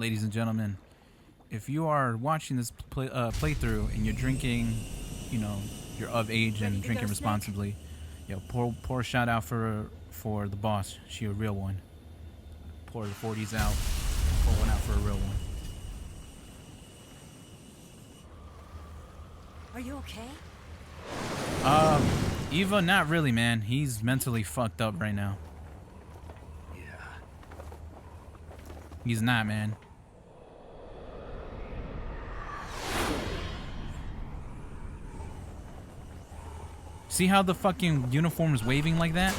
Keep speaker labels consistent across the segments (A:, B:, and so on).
A: ladies and gentlemen, if you are watching this playthrough and you're drinking, you know, you're of age and drinking responsibly, yo, pour a shot out for the boss. She a real one. Pour the 40s out. Pour one out for a real one.
B: Are you okay?
A: Eva, not really, man. He's mentally fucked up right now.
C: Yeah.
A: He's not, man. See how the fucking uniform is waving like that?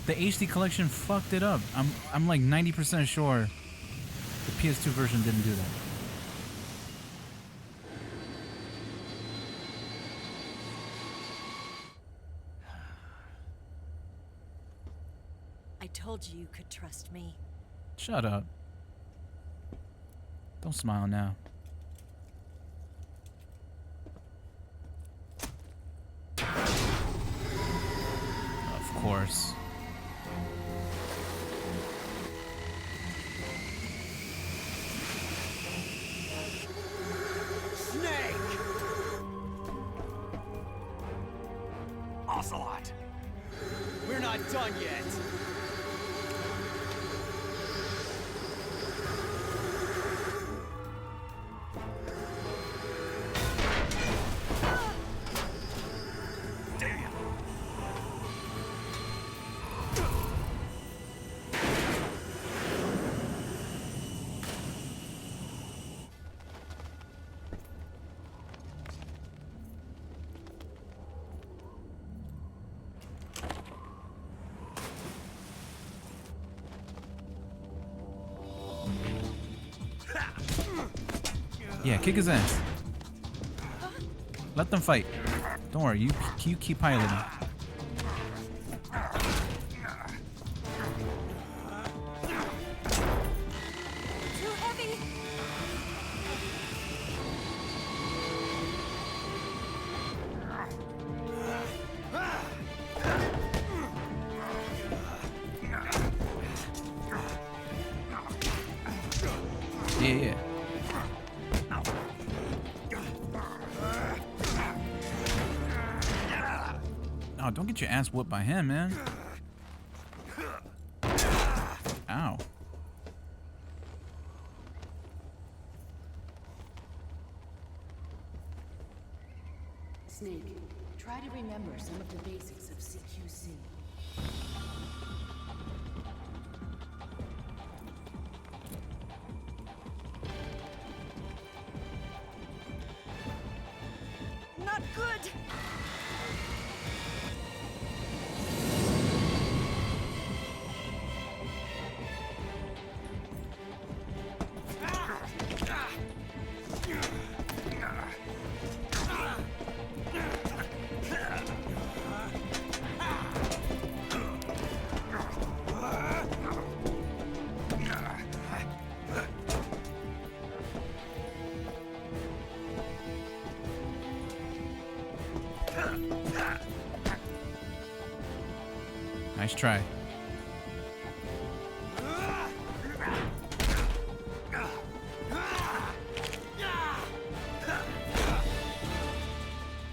A: The HD collection fucked it up. I'm like 90% sure the PS2 version didn't do that.
B: I told you you could trust me.
A: Shut up. Don't smile now. Of course.
C: Snake! Ocelot! We're not done yet.
A: Yeah, kick his ass. Let them fight. Don't worry, you keep piloting.
B: Too heavy.
A: Yeah. Oh, don't get your ass whooped by him, man. Ow.
D: Snake, try to remember some of the basics of CQC.
B: Not good.
A: Nice try.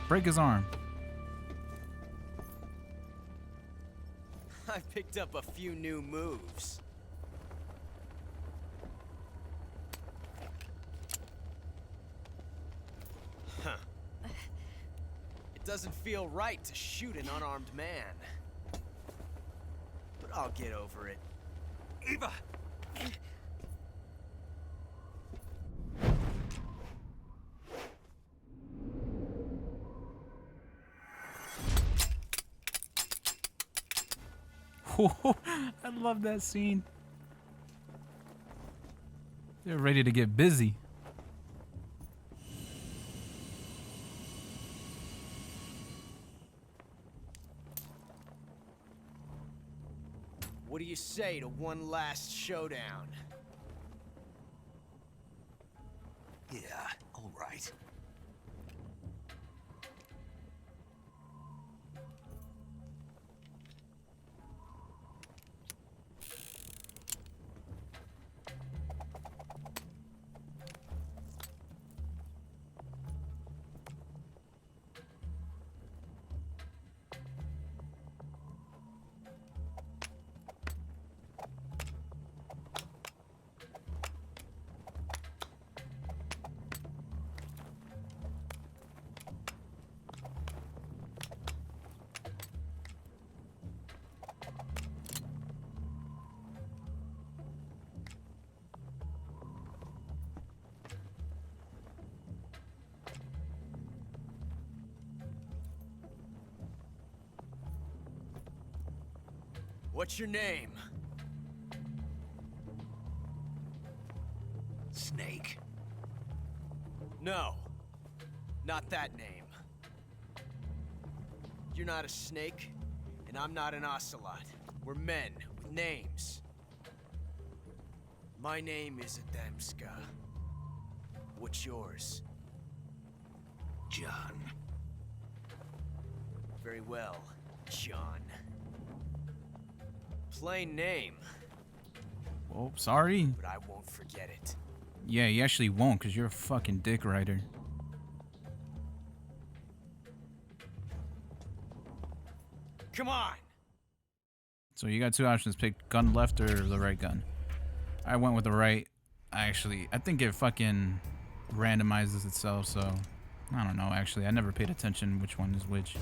A: Break his arm.
C: I picked up a few new moves. Huh. It doesn't feel right to shoot an unarmed man. But I'll get over it. Eva!
A: I love that scene. They're ready to get busy.
C: What do you say to one last showdown? Yeah, all right. What's your name?
E: Snake.
C: No. Not that name. You're not a snake, and I'm not an ocelot. We're men with names. My name is Adamska. What's yours?
E: John.
C: Very well, John. Plain name,
A: Oh, sorry.
C: but I won't forget it.
A: Yeah, you actually won't, because you're a fucking dick rider.
C: Come on!
A: So you got two options. Pick gun left or the right gun. I went with the right. I think it fucking randomizes itself, so I don't know, actually. I never paid attention which one is which.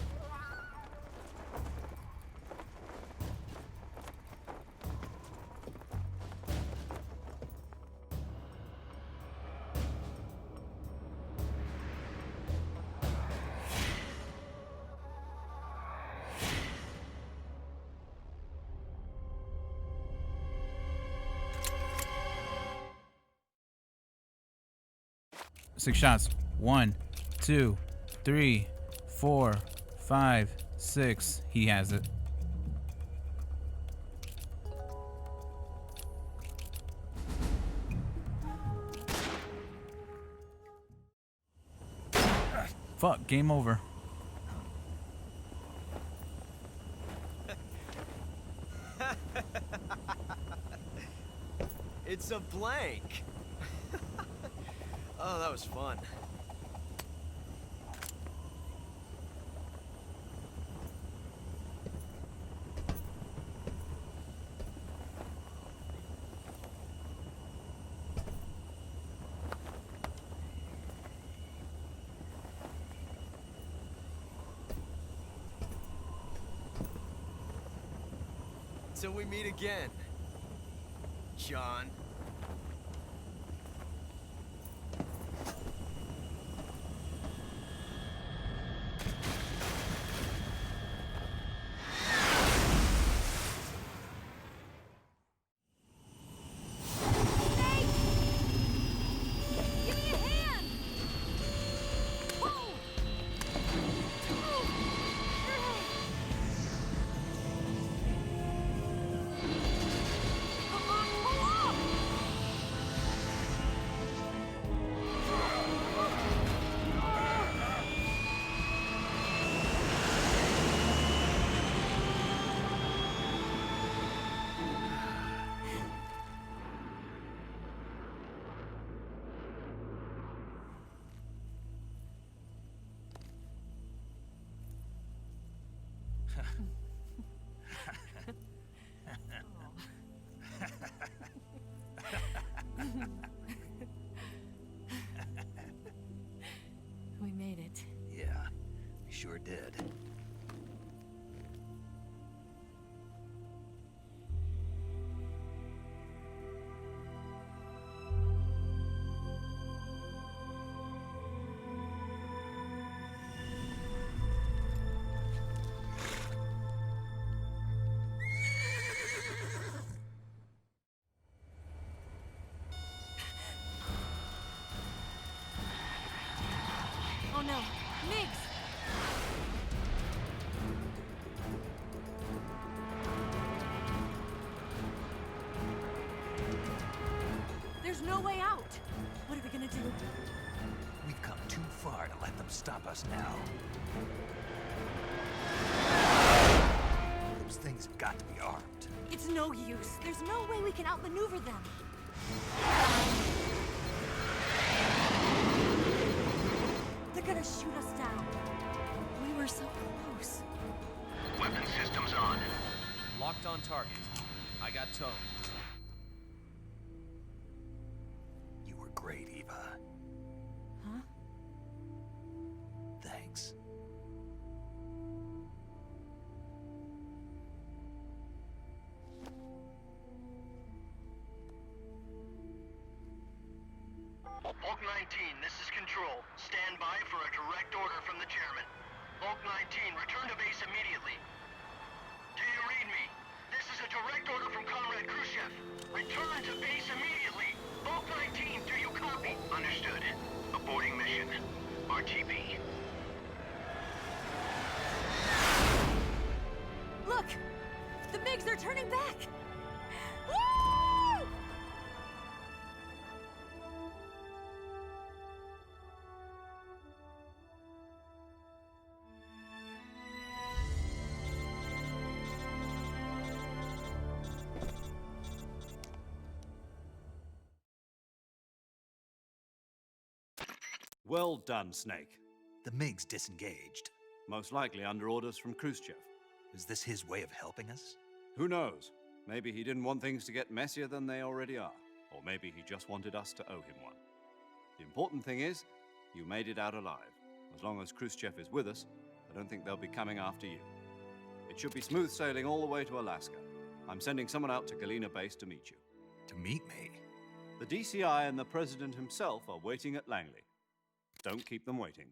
A: Six shots. 1, 2, 3, 4, 5, 6. He has it. Fuck, game over.
C: It's a blank. Oh, that was fun. Till we meet again, John.
B: Give me a hand! Whoa! Come on, pull up! We made it.
E: Yeah, we sure did.
B: Oh no, Migs! There's no way out. What are we gonna do?
E: We've come too far to let them stop us now. Those things have got to be armed.
B: It's no use. There's no way we can outmaneuver them. They're gonna shoot us down. We were so close.
F: Weapon systems on.
C: Locked on target. I got towed.
E: You were great, Eva.
B: Huh?
E: Thanks.
F: Hulk 19, this is Control. Stand by for a direct order from the chairman. Hulk 19, return to base immediately. Do you read me? This is a Direct order from Comrade Khrushchev. Return to base immediately. Bulk 19, do you copy? Understood. Aborting mission. RTB.
B: Look! The MiGs are turning back! Woo!
G: Well done, Snake.
E: The MiG's disengaged.
G: Most likely under orders from Khrushchev.
E: Is this his way of helping us?
G: Who knows? Maybe he didn't want things to get messier than they already are. Or maybe he just wanted us to owe him one. The important thing is, you made it out alive. As long as Khrushchev is with us, I don't think they'll be coming after you. It should be smooth sailing all the way to Alaska. I'm sending someone out to Galena Base to meet you.
E: To meet me?
G: The DCI and the President himself are waiting at Langley. Don't keep them waiting.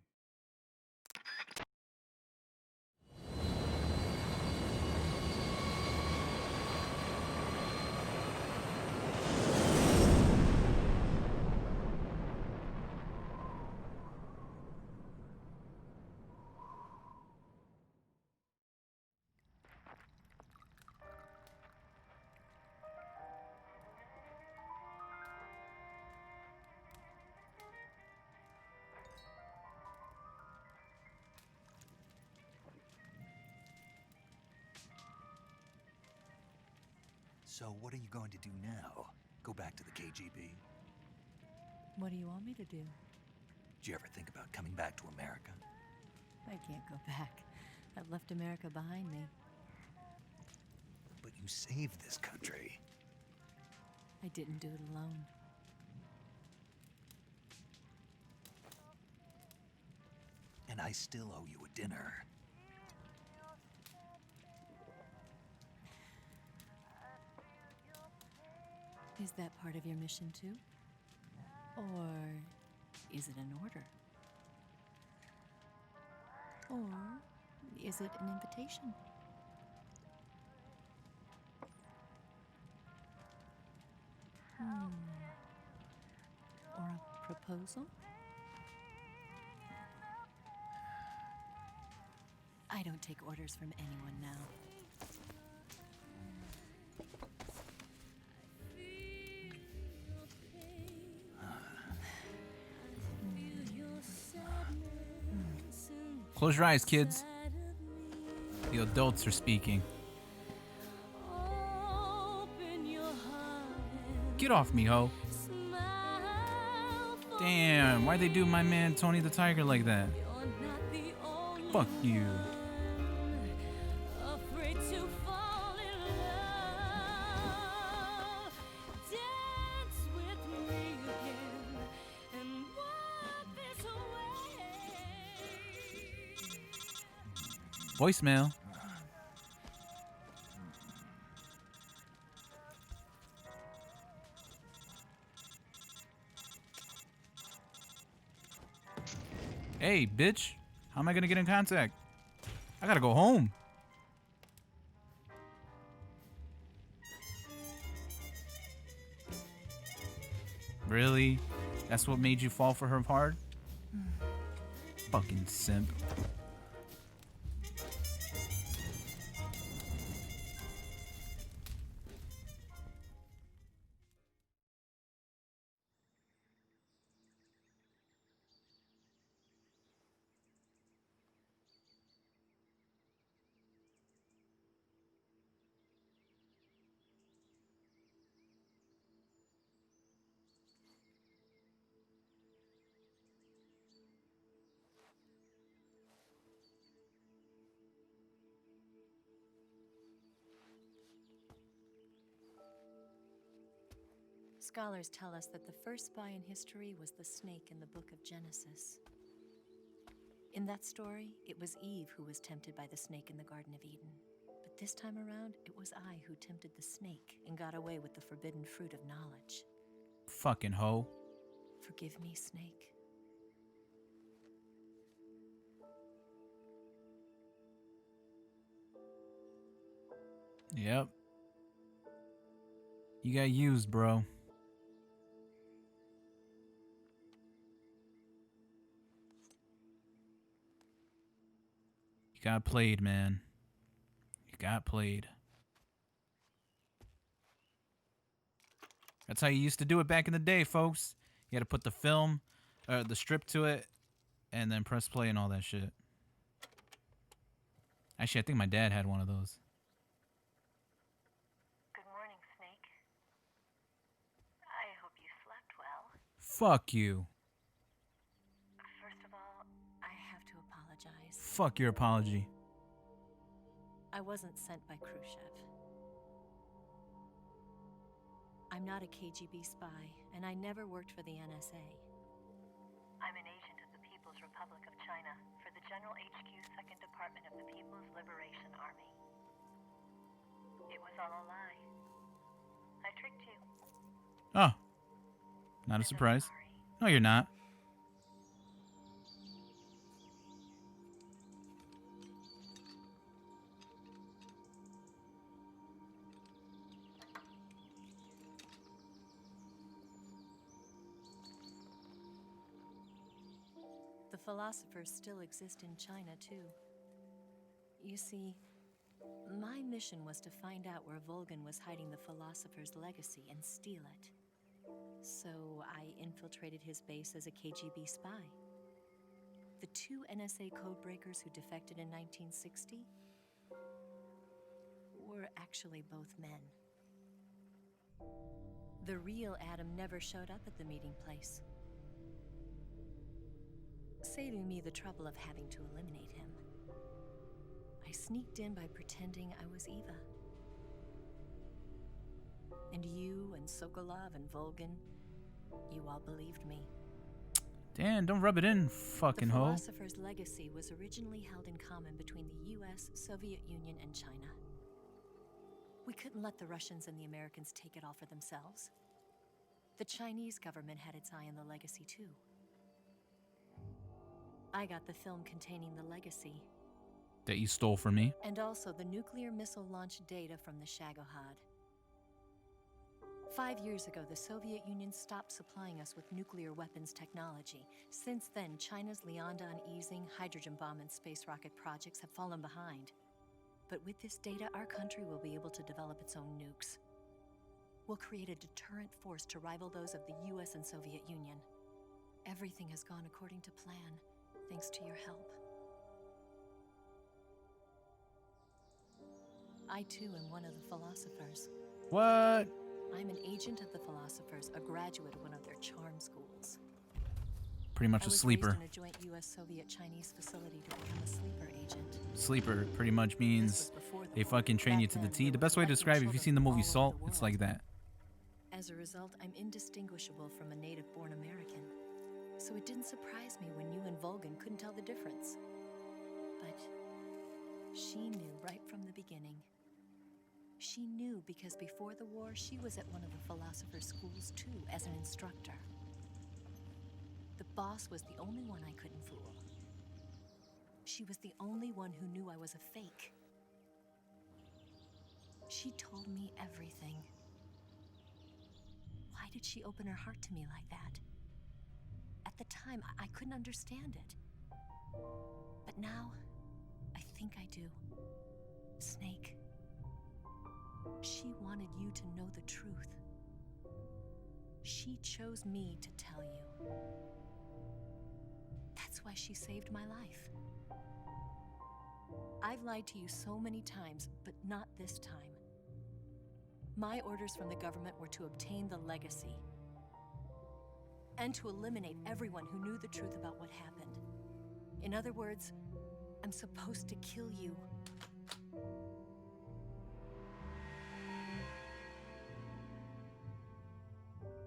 E: So what are you going to do now? Go back to the KGB?
B: What do you want me to do?
E: Did you ever think about coming back to America?
B: I can't go back. I've left America behind me.
E: But you saved this country.
B: I didn't do it alone.
E: And I still owe you a dinner.
B: Is that part of your mission too? Or is it an order? Or is it an invitation? Or a proposal? I don't take orders from anyone now.
A: Close your eyes, kids. The adults are speaking. Get off me, ho. Damn, why'd they do my man Tony the Tiger like that? Fuck you. Voicemail. Hey, bitch. How am I gonna get in contact? I gotta go home. Really? That's what made you fall for her hard? Fucking simp.
B: Scholars tell us that the first spy in history was the snake in the book of Genesis. In that story, it was Eve who was tempted by the snake in the Garden of Eden. But this time around, it was I who tempted the snake and got away with the forbidden fruit of knowledge.
A: Fucking hoe.
B: Forgive me, Snake.
A: Yep. You got used, bro. You got played, man. You got played. That's how you used to do it back in the day, folks. You had to put the film, the strip to it, and then press play and all that shit. Actually, I think my dad had one of those.
B: Good morning, Snake. I hope you slept well.
A: Fuck you.
B: First of all, I have to apologize.
A: Fuck your apology.
B: I wasn't sent by Khrushchev. I'm not a KGB spy, and I never worked for the NSA. I'm an agent of the People's Republic of China for the General HQ 2nd Department of the People's Liberation Army. It was all a lie. I tricked you.
A: Oh. Not a surprise. No, you're not.
B: The philosophers still exist in China, too. You see, my mission was to find out where Volgan was hiding the philosopher's legacy and steal it. So I infiltrated his base as a KGB spy. The 2 NSA codebreakers who defected in 1960 were actually both men. The real Adam never showed up at the meeting place, saving me the trouble of having to eliminate him. I sneaked in by pretending I was Eva. And you and Sokolov and Volgan, you all believed me.
A: Dan, don't rub it in, fucking
B: The
A: hoe.
B: philosopher's legacy was originally held in common between the US, Soviet Union, and China. We couldn't let the Russians and the Americans take it all for themselves. The Chinese government had its eye on the legacy, too. I got the film containing the legacy,
A: That you stole from me.
B: and also the nuclear missile launch data from the Shagohod. 5 years ago, the Soviet Union stopped supplying us with nuclear weapons technology. Since then, China's Liandon easing, hydrogen bomb, and space rocket projects have fallen behind. But with this data, our country will be able to develop its own nukes. We'll create a deterrent force to rival those of the US and Soviet Union. Everything has gone according to plan, thanks to your help. I too am one of the philosophers.
A: What?
B: I'm an agent of the philosophers, a graduate of one of their charm schools.
A: Pretty much
B: I
A: a
B: was
A: sleeper.
B: raised in a joint US-Soviet-Chinese facility to become a sleeper agent.
A: Sleeper pretty much
B: This
A: means
B: was before the
A: they
B: war.
A: fucking train you
B: Back
A: to the
B: then,
A: T.
B: they
A: The
B: were
A: best way to
B: collecting
A: describe it, if you've
B: children
A: seen the
B: from
A: movie
B: all over
A: Salt,
B: the
A: it's
B: world.
A: like that.
B: As a result, I'm indistinguishable from a native-born American. So it didn't surprise me when you and Volgan couldn't tell the difference. But she knew right from the beginning. She knew because before the war, she was at one of the philosopher's schools too, as an instructor. The boss was the only one I couldn't fool. She was the only one who knew I was a fake. She told me everything. Why did she open her heart to me like that? At the time, I couldn't understand it. But now, I think I do. Snake. She wanted you to know the truth. She chose me to tell you. That's why she saved my life. I've lied to you so many times, but not this time. My orders from the government were to obtain the legacy and to eliminate everyone who knew the truth about what happened. In other words, I'm supposed to kill you.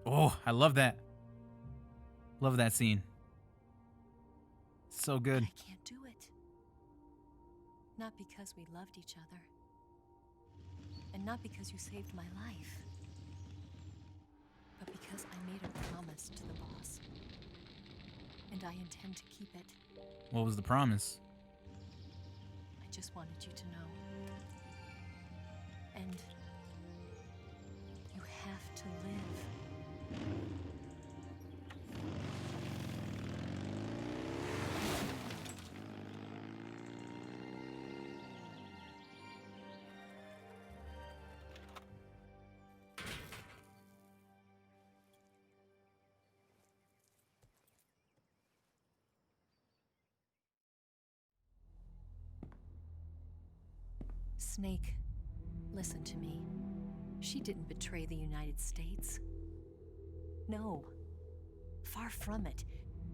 A: Oh, I love that. Love that scene. So
B: But
A: good.
B: I can't do it. Not because we loved each other. And not because you saved my life. But because I made a promise to the boss. And I intend to keep it.
A: What was the promise?
B: I just wanted you to know. And you Snake, listen to me. She didn't betray the United States. No. Far from it.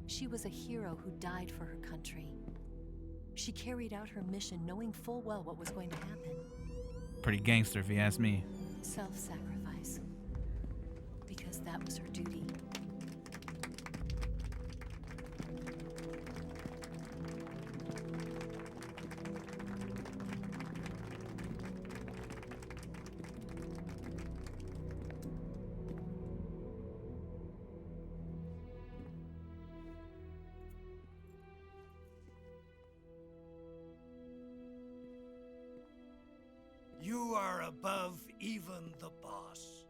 B: She was a hero who died for her country. She carried out her mission knowing full well what was going to happen.
A: Pretty gangster, if you ask me.
B: Self-sacrifice. Because that was her duty.
H: You are above even the boss.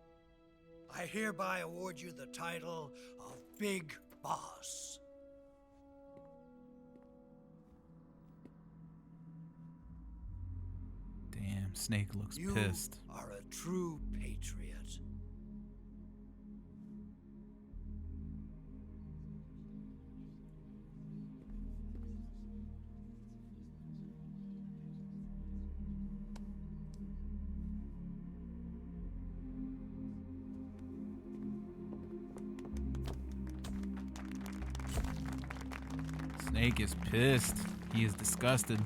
H: I hereby award you the title of Big Boss.
A: Damn, Snake looks
H: You
A: pissed.
H: are a true patriot.
A: Snake is pissed. He is disgusted.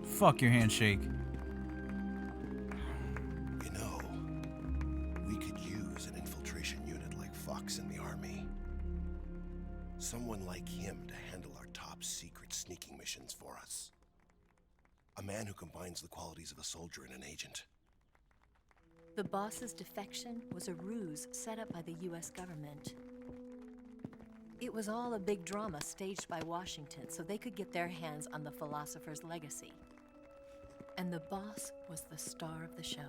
A: Fuck your handshake.
I: You know, we could use an infiltration unit like Fox in the army. Someone like him to handle our top secret sneaking missions for us. A man who combines the qualities of a soldier and an agent.
B: The boss's defection was a ruse set up by the US government. It was all a big drama staged by Washington so they could get their hands on the philosopher's legacy. And the boss was the star of the show.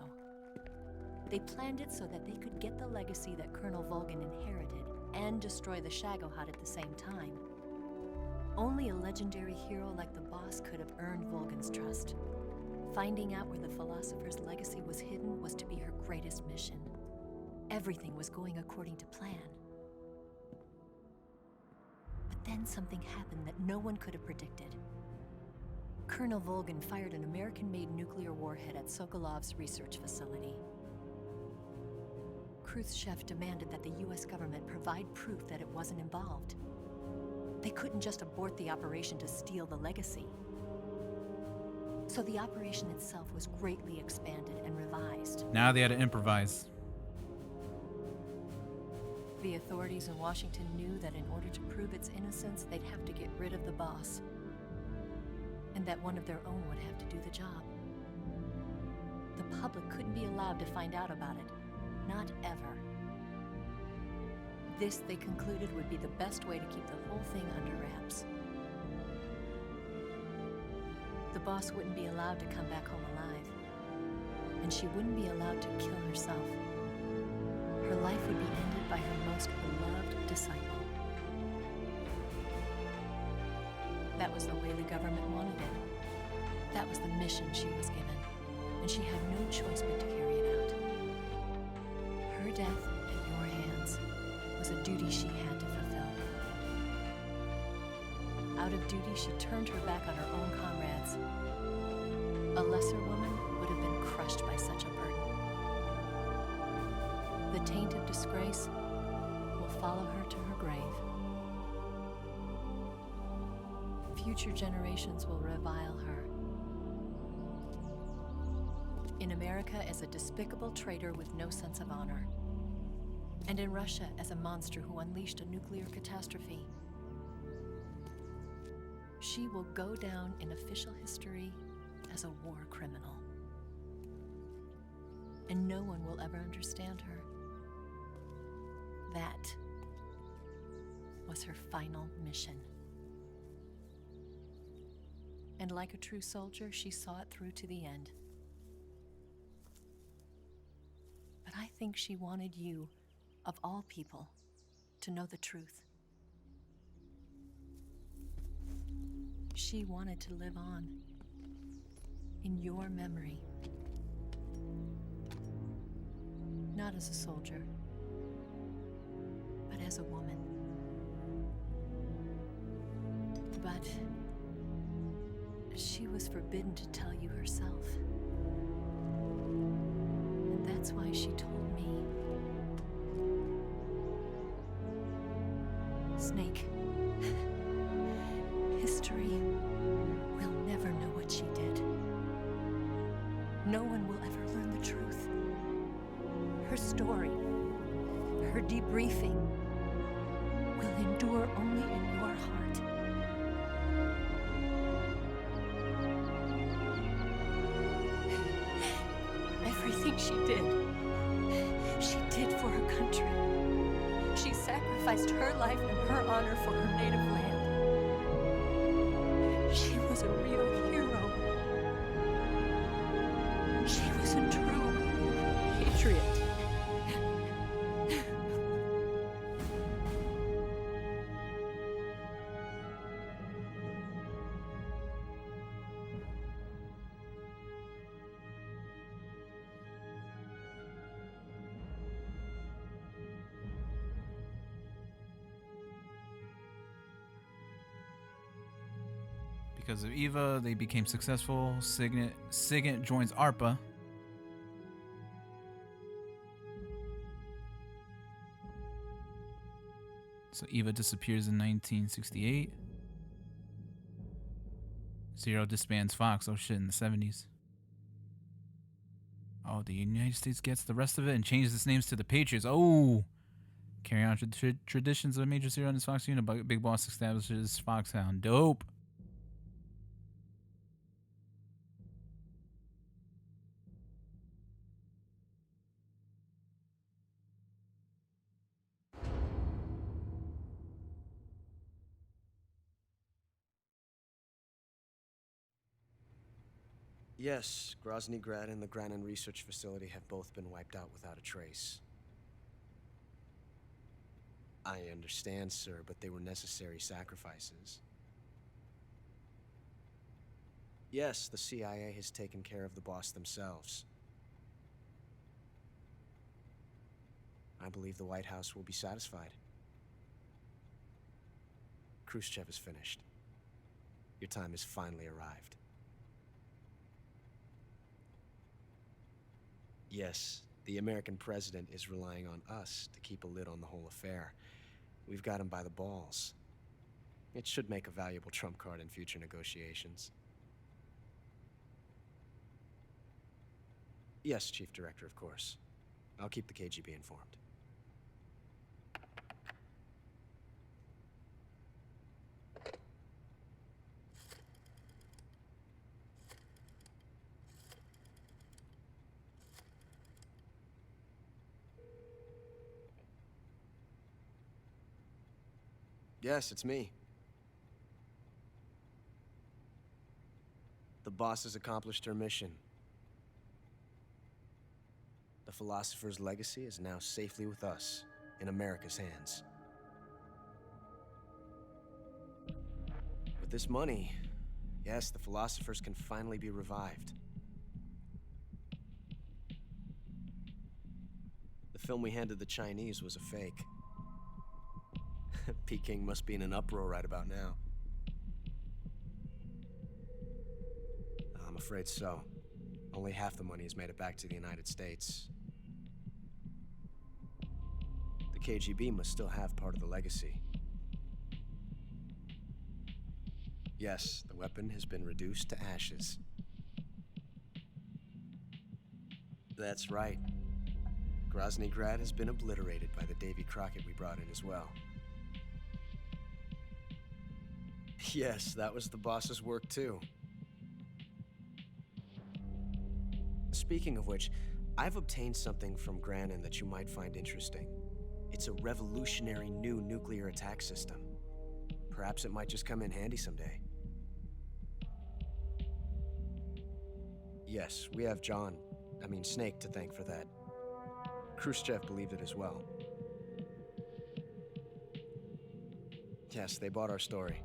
B: They planned it so that they could get the legacy that Colonel Volgin inherited and destroy the Shagohod at the same time. Only a legendary hero like the boss could have earned Volgin's trust. Finding out where the philosopher's legacy was hidden was to be her greatest mission. Everything was going according to plan. But then something happened that no one could have predicted. Colonel Volgin fired an American-made nuclear warhead at Sokolov's research facility. Khrushchev demanded that the US government provide proof that it wasn't involved. They couldn't just abort the operation to steal the legacy. So the operation itself was greatly expanded and revised.
A: Now they had to improvise.
B: The authorities in Washington knew that in order to prove its innocence, they'd have to get rid of the boss. And that one of their own would have to do the job. The public couldn't be allowed to find out about it. Not ever. This, they concluded, would be the best way to keep the whole thing under wraps. The boss wouldn't be allowed to come back home alive. And she wouldn't be allowed to kill herself. Her life would be ended by her most beloved disciple. That was the way the government wanted it. That was the mission she was given, and she had no choice but to carry it out. Her death at your hands was a duty she had to fulfill. Out of duty, she turned her back on her own comrades. A lesser woman would have been crushed by such a burden. The taint of disgrace will follow her to her grave. Future generations will revile her. In America as a despicable traitor with no sense of honor. And in Russia as a monster who unleashed a nuclear catastrophe. She will go down in official history as a war criminal. And no one will ever understand her. That was her final mission. And like a true soldier, she saw it through to the end. But I think she wanted you, of all people, to know the truth. She wanted to live on in your memory. Not as a soldier, but as a woman. But she was forbidden to tell you herself. And that's why she told me. Snake, history will never know what she did. No one will ever learn the truth. Her story, her debriefing, will endure only in your heart. Everything she did for her country. She sacrificed her life and her honor for her native land. She was a real hero. She was a true patriot.
A: Because of Eva, they became successful. Signet joins ARPA. So Eva disappears in 1968. Zero disbands Fox. Oh shit, in the 70s. Oh, the United States gets the rest of it and changes its names to the Patriots. Oh! Carrying on traditions of Major Zero and his Fox unit. Big Boss establishes Foxhound. Dope.
C: Yes, Grozny Grad and the Granin Research Facility have both been wiped out without a trace. I understand, sir, but they were necessary sacrifices. Yes, the CIA has taken care of the boss themselves. I believe the White House will be satisfied. Khrushchev is finished. Your time has finally arrived. Yes, the American president is relying on us to keep a lid on the whole affair. We've got him by the balls. It should make a valuable trump card in future negotiations. Yes, Chief Director, of course. I'll keep the KGB informed. Yes, it's me. The boss has accomplished her mission. The philosopher's legacy is now safely with us, in America's hands. With this money, yes, the philosophers can finally be revived. The film we handed the Chinese was a fake. Peking must be in an uproar right about now. I'm afraid so. Only half the money has made it back to the United States. The KGB must still have part of the legacy. Yes, the weapon has been reduced to ashes. That's right. Grozny Grad has been obliterated by the Davy Crockett we brought in as well. Yes, that was the boss's work too. Speaking of which, I've obtained something from Granin that you might find interesting. It's a revolutionary new nuclear attack system. Perhaps it might just come in handy someday. Yes, we have Snake to thank for that. Khrushchev believed it as well. Yes, they bought our story.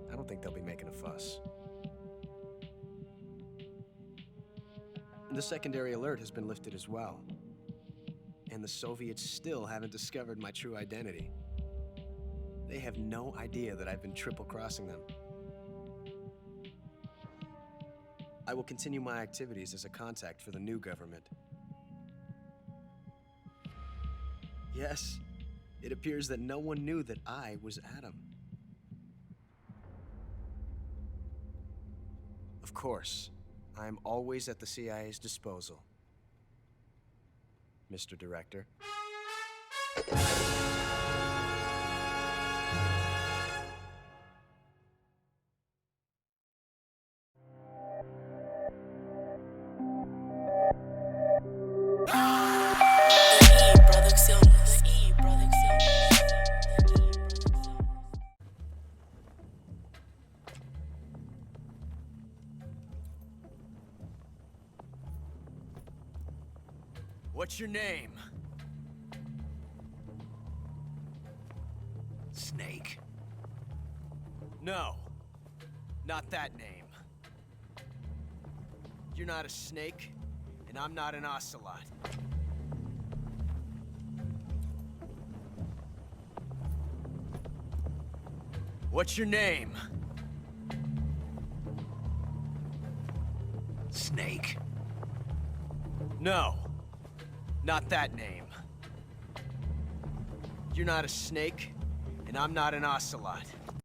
C: I don't think they'll be making a fuss. The secondary alert has been lifted as well. And the Soviets still haven't discovered my true identity. They have no idea that I've been triple-crossing them. I will continue my activities as a contact for the new government. Yes, it appears that no one knew that I was Adam. Of course, I am always at the CIA's disposal, Mr. Director. What's your name?
H: Snake.
C: No, not that name. You're not a snake, and I'm not an ocelot. What's your name?
H: Snake.
C: No, not that name. You're not a snake, and I'm not an ocelot.